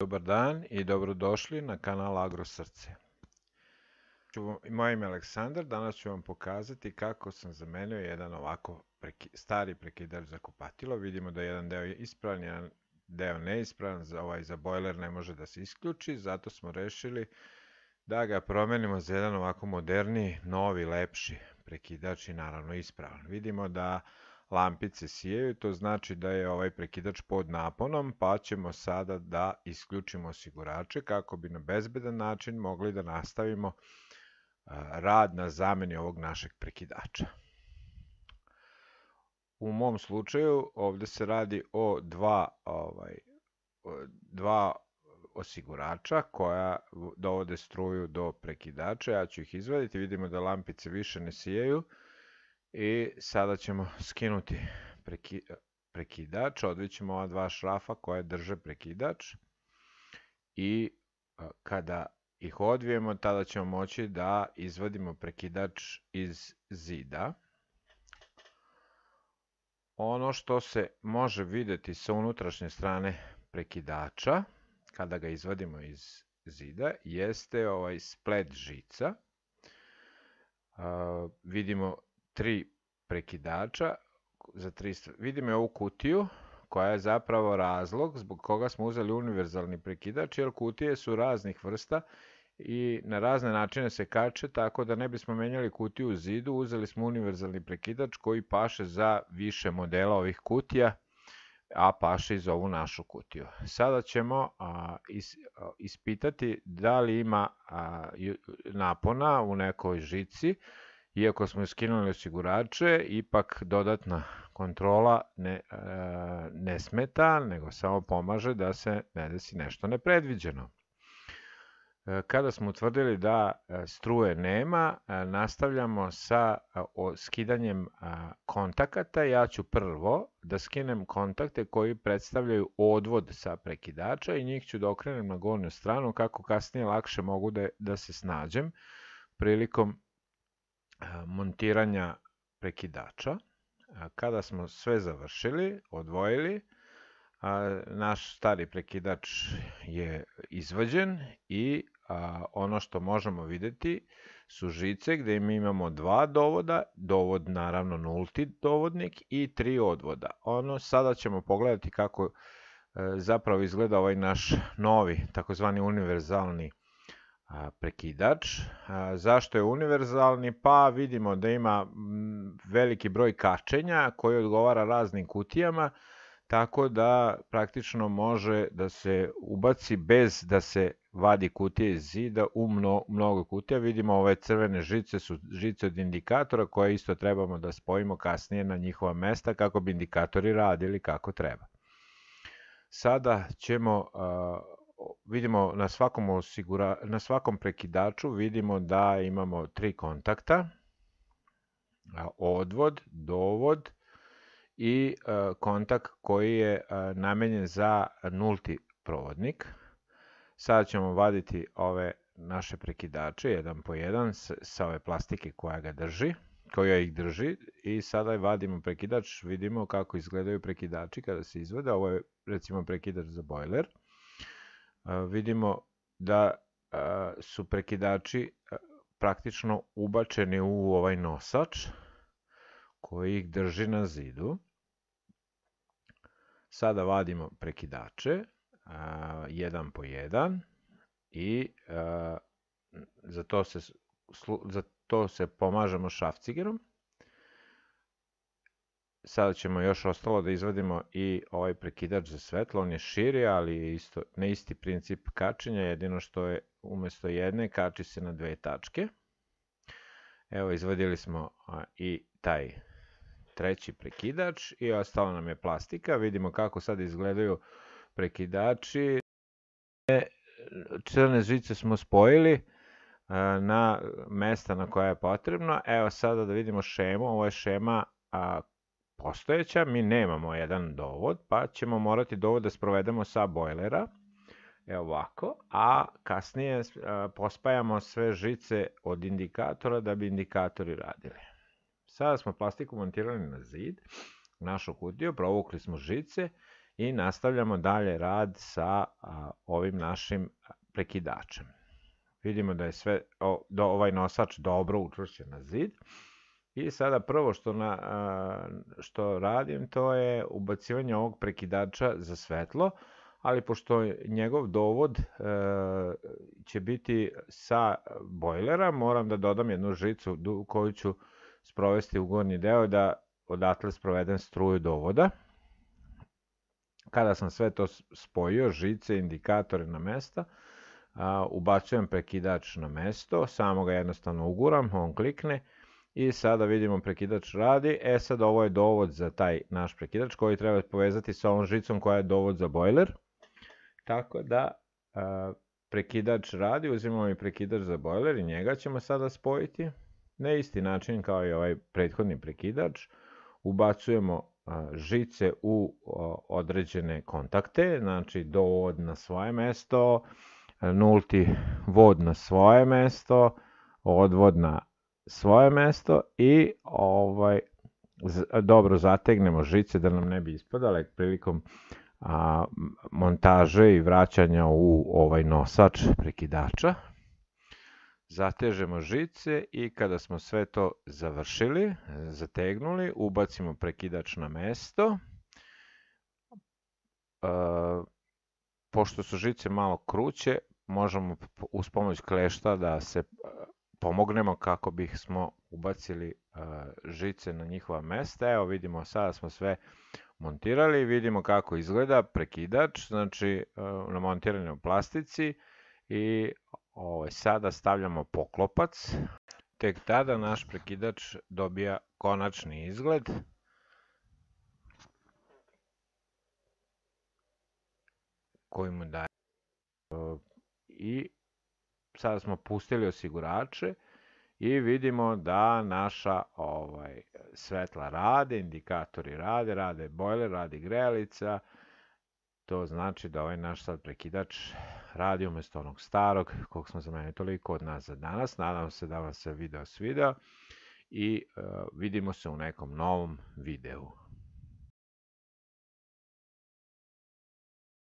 Dobar dan i dobrodošli na kanal AgroSrce. Moje ime je Aleksandar, danas ću vam pokazati kako sam zamenio jedan ovako stari prekidač za kupatilo. Vidimo da je jedan deo ispravan, jedan deo neispravan, za bojler ne može da se isključi, zato smo rešili da ga promenimo za jedan ovako moderniji, novi, lepši prekidač i naravno ispravan. Vidimo da lampice sijaju, to znači da je ovaj prekidač pod naponom, pa ćemo sada da isključimo osigurače kako bi na bezbedan način mogli da nastavimo rad na zameni ovog našeg prekidača. U mom slučaju ovde se radi o dva osigurača koja dovode struju do prekidača. Ja ću ih izvaditi, vidimo da lampice više ne sijaju. I sada ćemo skinuti prekidač, odvićemo ova dva šrafa koje drže prekidač i kada ih odvijemo, tada ćemo moći da izvadimo prekidač iz zida. Ono što se može videti sa unutrašnje strane prekidača, kada ga izvadimo iz zida, jeste ovaj splet žica. Vidimo tri prekidača, vidimo ovu kutiju koja je zapravo razlog zbog koga smo uzeli univerzalni prekidač, jer kutije su raznih vrsta i na razne načine se kače, tako da ne bismo menjali kutiju u zidu, uzeli smo univerzalni prekidač koji paše za više modela ovih kutija, a paše i za ovu našu kutiju. Sada ćemo ispitati da li ima napona u nekoj žici. Iako smo skinuli osigurače, ipak dodatna kontrola ne smeta, nego samo pomaže da se ne desi nešto nepredviđeno. Kada smo utvrdili da struje nema, nastavljamo sa skidanjem kontakata. Ja ću prvo da skinem kontakte koji predstavljaju odvod sa prekidača i njih ću da okrenem na gornju stranu kako kasnije lakše mogu da se snađem prilikom montiranja prekidača. Kada smo sve završili, odvojili, naš stari prekidač je izvađen i ono što možemo videti su žice gde mi imamo dva dovoda, dovod naravno nulti dovodnik i tri odvoda. Sada ćemo pogledati kako zapravo izgleda ovaj naš novi takozvani univerzalni prekidač. Zašto je univerzalni? Pa vidimo da ima veliki broj kačenja koji odgovara raznim kutijama, tako da praktično može da se ubaci bez da se vadi kutija iz zida u mnogo kutija. Vidimo ove crvene žice su žice od indikatora koje isto trebamo da spojimo kasnije na njihova mesta kako bi indikatori radili kako treba. Sada ćemo vidimo na svakom prekidaču vidimo da imamo tri kontakta, odvod, dovod i kontakt koji je namenjen za nulti provodnik. Sada ćemo vaditi ove naše prekidače jedan po jedan sa ove plastike koja ih drži i sada vadimo prekidač, vidimo kako izgledaju prekidači kada se izvode. Ovo je recimo prekidač za bojler. Vidimo da su prekidači praktično ubačeni u ovaj nosač koji ih drži na zidu. Sada vadimo prekidače jedan po jedan i za to se pomažemo šrafcigerom. Sada ćemo još ostalo da izvadimo i ovaj prekidač za svetlo, on je širi, ali je na isti princip kačenja, jedino što je umesto jedne kači se na dve tačke. Evo, izvadili smo i taj treći prekidač i ostalo nam je plastika. Vidimo kako sad izgledaju prekidači. Crne žice smo spojili na mesta na koja je potrebno. Evo sada da vidimo šemu, ovo je šema postojeća, mi nemamo jedan dovod, pa ćemo morati dovod da sprovedemo sa bojlera, evo ovako, a kasnije pospajamo sve žice od indikatora da bi indikatori radili. Sada smo plastiku montirali na zid, našu kutiju, provukli smo žice i nastavljamo dalje rad sa ovim našim prekidačem. Vidimo da je sve ovaj nosač dobro učvršćen na zid. I sada prvo što radim, to je ubacivanje ovog prekidača za svetlo, ali pošto njegov dovod će biti sa bojlera, moram da dodam jednu žicu koju ću sprovesti u gornji deo da odatle sprovedem struju dovoda. Kada sam sve to spojio, žice, indikatore na mesta, ubacujem prekidač na mesto, samo ga jednostavno uguram, on klikne i sada vidimo prekidač radi. Sad ovo je dovod za taj naš prekidač koji treba povezati sa ovom žicom koja je dovod za bojler. Tako da prekidač radi, uzimamo i prekidač za bojler i njega ćemo sada spojiti. Na isti način kao i ovaj prethodni prekidač, ubacujemo žice u određene kontakte, znači dovod na svoje mesto, nulti vod na svoje mesto, odvod na svoje mesto i dobro zategnemo žice da nam ne bi ispadale prilikom montaže i vraćanja u ovaj nosač prekidača. Zatežemo žice i kada smo sve to završili, zategnuli, ubacimo prekidač na mesto. Pošto su žice malo kruće, možemo uz pomoć klešta da se pomognemo kako bismo ubacili žice na njihova mesta. Evo vidimo, sada smo sve montirali, vidimo kako izgleda prekidač, znači namontiran je u plastici i sada stavljamo poklopac. Tek tada naš prekidač dobija konačni izgled. Koji mu daje. I sada smo pustili osigurače i vidimo da naša svetla rade, indikatori rade bojler, radi grejalica. To znači da ovaj naš sad prekidač radi umjesto onog starog kog smo zamenili. Toliko od nas za danas. Nadam se da vam se video svideo i vidimo se u nekom novom videu.